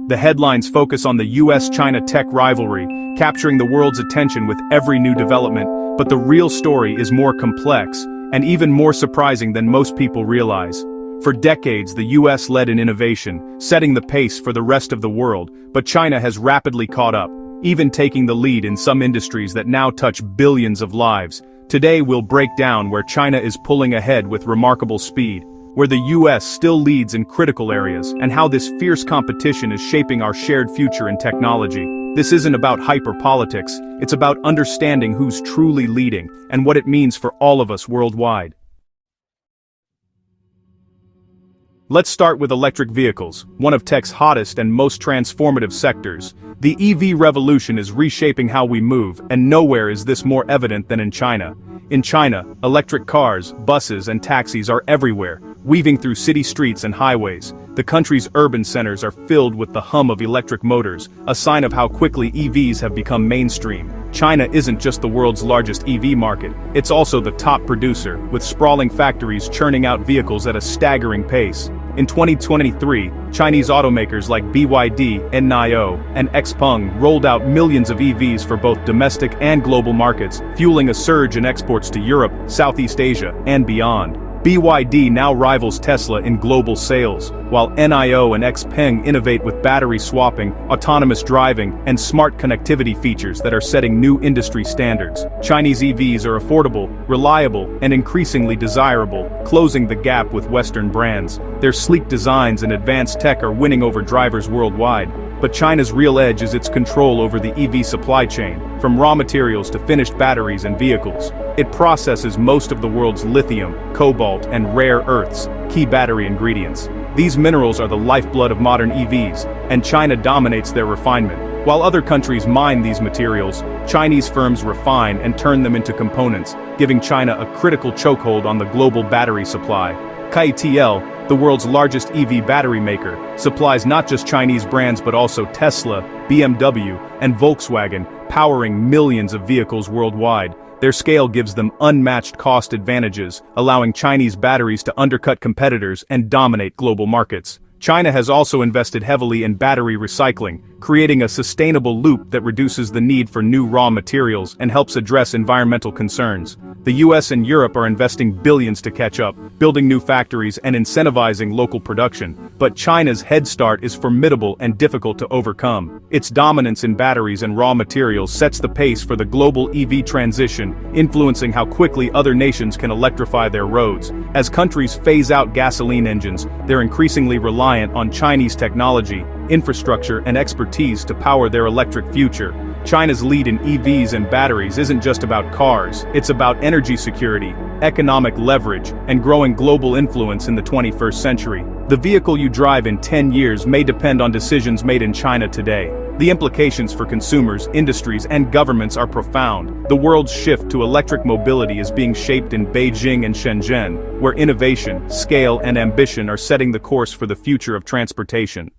The headlines focus on the US-China tech rivalry, capturing the world's attention with every new development, but the real story is more complex, and even more surprising than most people realize. For decades, the US led in innovation, setting the pace for the rest of the world, but China has rapidly caught up, even taking the lead in some industries that now touch billions of lives. Today we'll break down where China is pulling ahead with remarkable speed, where the US still leads in critical areas, and how this fierce competition is shaping our shared future in technology. This isn't about hyper-politics, it's about understanding who's truly leading, and what it means for all of us worldwide. Let's start with electric vehicles, one of tech's hottest and most transformative sectors. The EV revolution is reshaping how we move, and nowhere is this more evident than in China. In China, electric cars, buses, and taxis are everywhere, weaving through city streets and highways. The country's urban centers are filled with the hum of electric motors, a sign of how quickly EVs have become mainstream. China isn't just the world's largest EV market, it's also the top producer, with sprawling factories churning out vehicles at a staggering pace. In 2023, Chinese automakers like BYD, NIO, and XPeng rolled out millions of EVs for both domestic and global markets, fueling a surge in exports to Europe, Southeast Asia, and beyond. BYD now rivals Tesla in global sales, while NIO and XPeng innovate with battery swapping, autonomous driving, and smart connectivity features that are setting new industry standards. Chinese EVs are affordable, reliable, and increasingly desirable, closing the gap with Western brands. Their sleek designs and advanced tech are winning over drivers worldwide. But China's real edge is its control over the EV supply chain, from raw materials to finished batteries and vehicles. It processes most of the world's lithium, cobalt, and rare earths, key battery ingredients. These minerals are the lifeblood of modern EVs, and China dominates their refinement. While other countries mine these materials, Chinese firms refine and turn them into components, giving China a critical chokehold on the global battery supply. CATL, the world's largest EV battery maker, supplies not just Chinese brands but also Tesla, BMW, and Volkswagen, powering millions of vehicles worldwide. Their scale gives them unmatched cost advantages, allowing Chinese batteries to undercut competitors and dominate global markets. China has also invested heavily in battery recycling, creating a sustainable loop that reduces the need for new raw materials and helps address environmental concerns. The US and Europe are investing billions to catch up, building new factories and incentivizing local production. But China's head start is formidable and difficult to overcome. Its dominance in batteries and raw materials sets the pace for the global EV transition, influencing how quickly other nations can electrify their roads. As countries phase out gasoline engines, they're increasingly reliant on Chinese technology, infrastructure, and expertise to power their electric future. China's lead in EVs and batteries isn't just about cars, it's about energy security, economic leverage, and growing global influence in the 21st century. The vehicle you drive in 10 years may depend on decisions made in China today. The implications for consumers, industries, and governments are profound. The world's shift to electric mobility is being shaped in Beijing and Shenzhen, where innovation, scale, and ambition are setting the course for the future of transportation.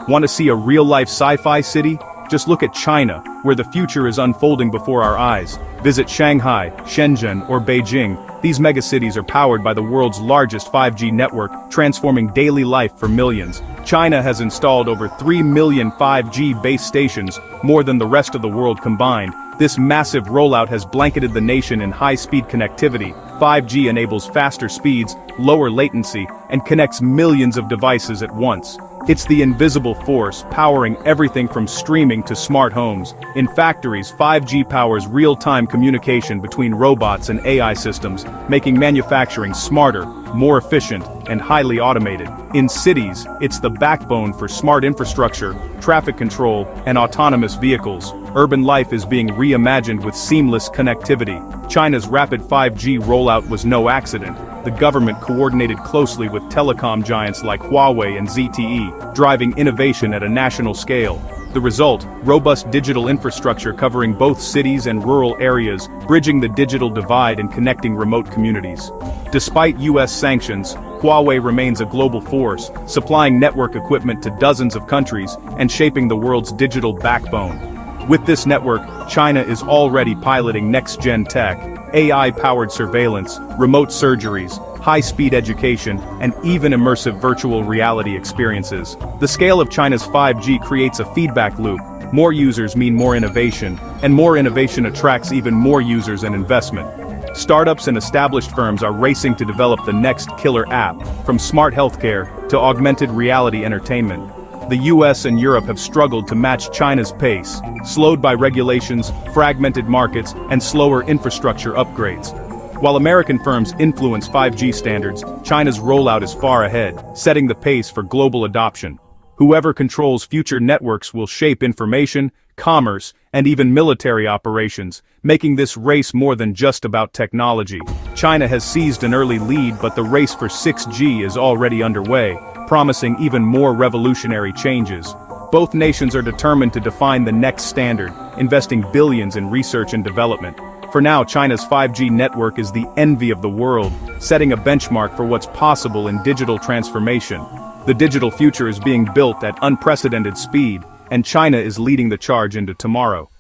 Want to see a real-life sci-fi city? Just look at China, where the future is unfolding before our eyes. Visit Shanghai, Shenzhen, or Beijing. These megacities are powered by the world's largest 5G network, transforming daily life for millions. China has installed over 3 million 5G base stations, more than the rest of the world combined. This massive rollout has blanketed the nation in high-speed connectivity. 5G enables faster speeds, lower latency, and connects millions of devices at once. It's the invisible force powering everything from streaming to smart homes. In factories, 5G powers real-time communication between robots and AI systems, making manufacturing smarter, more efficient, and highly automated. In cities, it's the backbone for smart infrastructure, traffic control, and autonomous vehicles. Urban life is being reimagined with seamless connectivity. China's rapid 5G rollout was no accident. The government coordinated closely with telecom giants like Huawei and ZTE, driving innovation at a national scale. The result, robust digital infrastructure covering both cities and rural areas, bridging the digital divide and connecting remote communities. Despite US sanctions, Huawei remains a global force, supplying network equipment to dozens of countries and shaping the world's digital backbone. With this network, China is already piloting next-gen tech, AI-powered surveillance, remote surgeries, high-speed education, and even immersive virtual reality experiences. The scale of China's 5G creates a feedback loop. More users mean more innovation, and more innovation attracts even more users and investment. Startups and established firms are racing to develop the next killer app, from smart healthcare to augmented reality entertainment. The US and Europe have struggled to match China's pace, slowed by regulations, fragmented markets, and slower infrastructure upgrades. While American firms influence 5G standards, China's rollout is far ahead, setting the pace for global adoption. Whoever controls future networks will shape information, commerce, and even military operations, making this race more than just about technology. China has seized an early lead, but the race for 6G is already underway, promising even more revolutionary changes. Both nations are determined to define the next standard, investing billions in research and development. For now, China's 5G network is the envy of the world, setting a benchmark for what's possible in digital transformation. The digital future is being built at unprecedented speed, and China is leading the charge into tomorrow.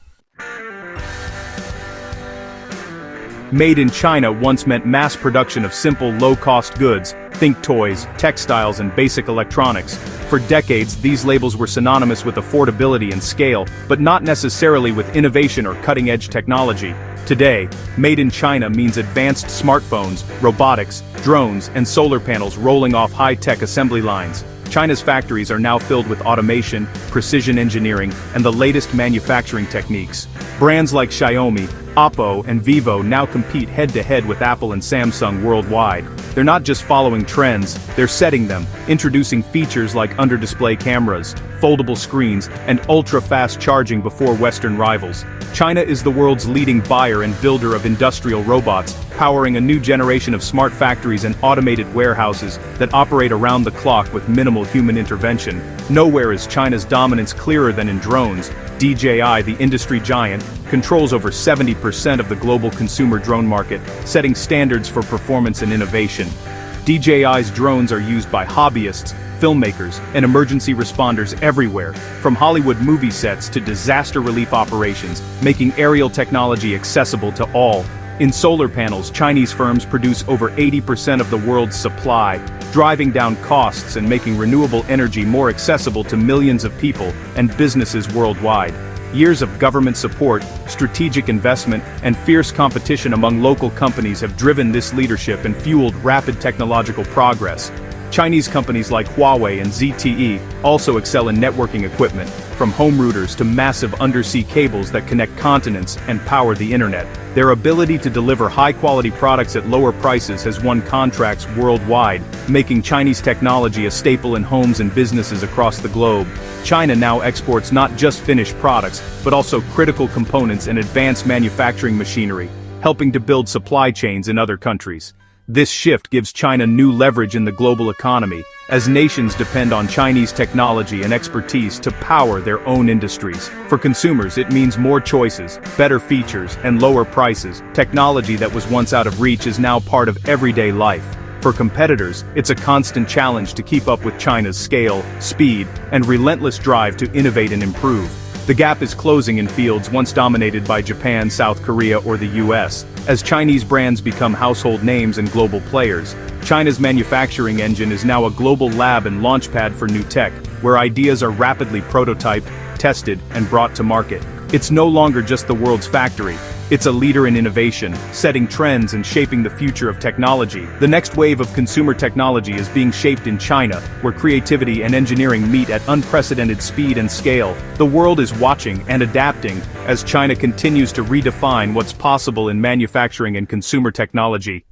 Made in China once meant mass production of simple, low-cost goods, think toys, textiles, and basic electronics. For decades, these labels were synonymous with affordability and scale, but not necessarily with innovation or cutting-edge technology. Today, made in China means advanced smartphones, robotics, drones, and solar panels rolling off high-tech assembly lines. China's factories are now filled with automation, precision engineering, and the latest manufacturing techniques. Brands like Xiaomi, Oppo, and Vivo now compete head-to-head with Apple and Samsung worldwide. They're not just following trends, they're setting them, introducing features like under-display cameras, foldable screens, and ultra-fast charging before Western rivals. China is the world's leading buyer and builder of industrial robots, powering a new generation of smart factories and automated warehouses that operate around the clock with minimal human intervention. Nowhere is China's dominance clearer than in drones. DJI, the industry giant, controls over 70% of the global consumer drone market, setting standards for performance and innovation. DJI's drones are used by hobbyists, filmmakers, and emergency responders everywhere, from Hollywood movie sets to disaster relief operations, making aerial technology accessible to all. In solar panels, Chinese firms produce over 80% of the world's supply, driving down costs and making renewable energy more accessible to millions of people and businesses worldwide. Years of government support, strategic investment, and fierce competition among local companies have driven this leadership and fueled rapid technological progress. Chinese companies like Huawei and ZTE also excel in networking equipment, from home routers to massive undersea cables that connect continents and power the internet. Their ability to deliver high-quality products at lower prices has won contracts worldwide, making Chinese technology a staple in homes and businesses across the globe. China now exports not just finished products, but also critical components and advanced manufacturing machinery, helping to build supply chains in other countries. This shift gives China new leverage in the global economy, as nations depend on Chinese technology and expertise to power their own industries. For consumers, it means more choices, better features, and lower prices. Technology that was once out of reach is now part of everyday life. For competitors, it's a constant challenge to keep up with China's scale, speed, and relentless drive to innovate and improve. The gap is closing in fields once dominated by Japan, South Korea, or the US. As Chinese brands become household names and global players, China's manufacturing engine is now a global lab and launchpad for new tech, where ideas are rapidly prototyped, tested, and brought to market. It's no longer just the world's factory. It's a leader in innovation, setting trends and shaping the future of technology. The next wave of consumer technology is being shaped in China, where creativity and engineering meet at unprecedented speed and scale. The world is watching and adapting as China continues to redefine what's possible in manufacturing and consumer technology.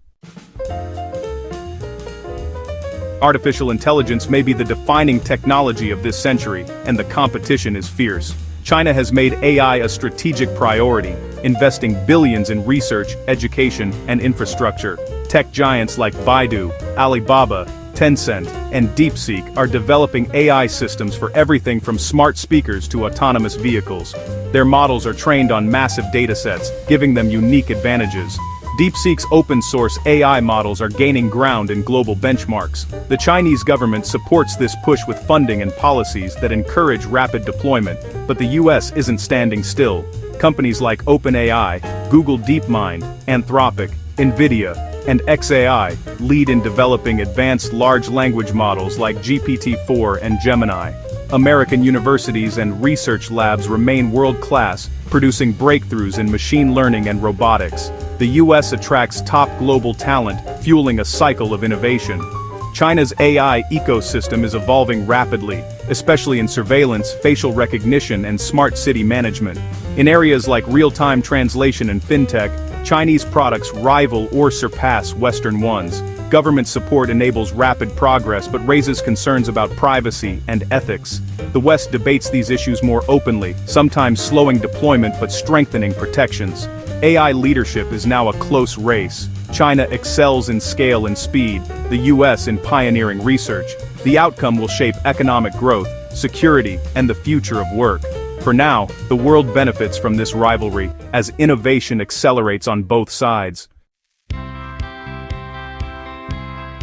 Artificial intelligence may be the defining technology of this century, and the competition is fierce. China has made AI a strategic priority, investing billions in research, education, and infrastructure. Tech giants like Baidu, Alibaba, Tencent, and DeepSeek are developing AI systems for everything from smart speakers to autonomous vehicles. Their models are trained on massive datasets, giving them unique advantages. DeepSeek's open-source AI models are gaining ground in global benchmarks. The Chinese government supports this push with funding and policies that encourage rapid deployment, but the US isn't standing still. Companies like OpenAI, Google DeepMind, Anthropic, NVIDIA, and XAI lead in developing advanced large language models like GPT-4 and Gemini. American universities and research labs remain world-class, producing breakthroughs in machine learning and robotics. The US attracts top global talent, fueling a cycle of innovation. China's AI ecosystem is evolving rapidly, especially in surveillance, facial recognition, and smart city management. In areas like real-time translation and fintech, Chinese products rival or surpass Western ones. Government support enables rapid progress but raises concerns about privacy and ethics. The West debates these issues more openly, sometimes slowing deployment but strengthening protections. AI leadership is now a close race. China excels in scale and speed, the US in pioneering research. The outcome will shape economic growth, security, and the future of work. For now, the world benefits from this rivalry, as innovation accelerates on both sides.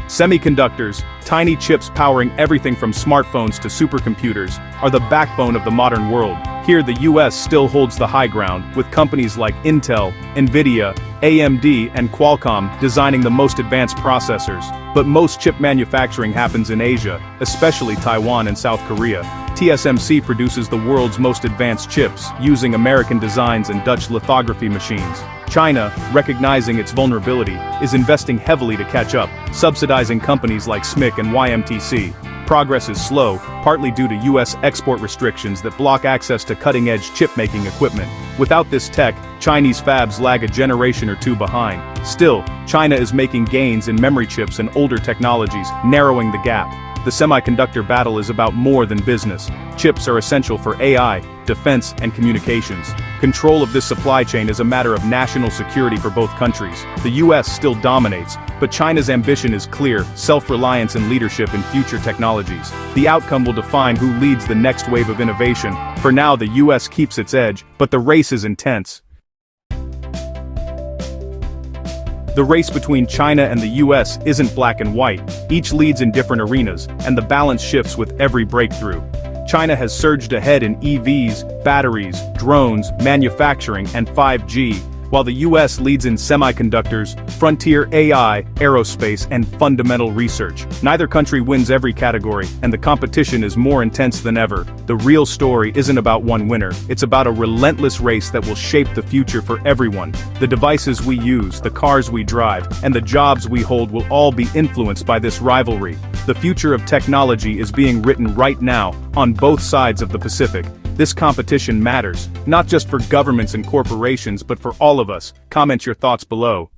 Semiconductors, tiny chips powering everything from smartphones to supercomputers, are the backbone of the modern world. Here the US still holds the high ground, with companies like Intel, Nvidia, AMD, and Qualcomm designing the most advanced processors. But most chip manufacturing happens in Asia, especially Taiwan and South Korea. TSMC produces the world's most advanced chips, using American designs and Dutch lithography machines. China, recognizing its vulnerability, is investing heavily to catch up, subsidizing companies like SMIC and YMTC. Progress is slow, partly due to US export restrictions that block access to cutting-edge chip-making equipment. Without this tech, Chinese fabs lag a generation or two behind. Still, China is making gains in memory chips and older technologies, narrowing the gap. The semiconductor battle is about more than business. Chips are essential for AI, defense, and communications. Control of this supply chain is a matter of national security for both countries. The US still dominates, but China's ambition is clear: self-reliance and leadership in future technologies. The outcome will define who leads the next wave of innovation. For now, the US keeps its edge, but the race is intense. The race between China and the US isn't black and white. Each leads in different arenas, and the balance shifts with every breakthrough. China has surged ahead in EVs, batteries, drones, manufacturing, and 5G, while the US leads in semiconductors, frontier AI, aerospace, and fundamental research. Neither country wins every category, and the competition is more intense than ever. The real story isn't about one winner, it's about a relentless race that will shape the future for everyone. The devices we use, the cars we drive, and the jobs we hold will all be influenced by this rivalry. The future of technology is being written right now, on both sides of the Pacific. This competition matters, not just for governments and corporations but for all of us. Comment your thoughts below.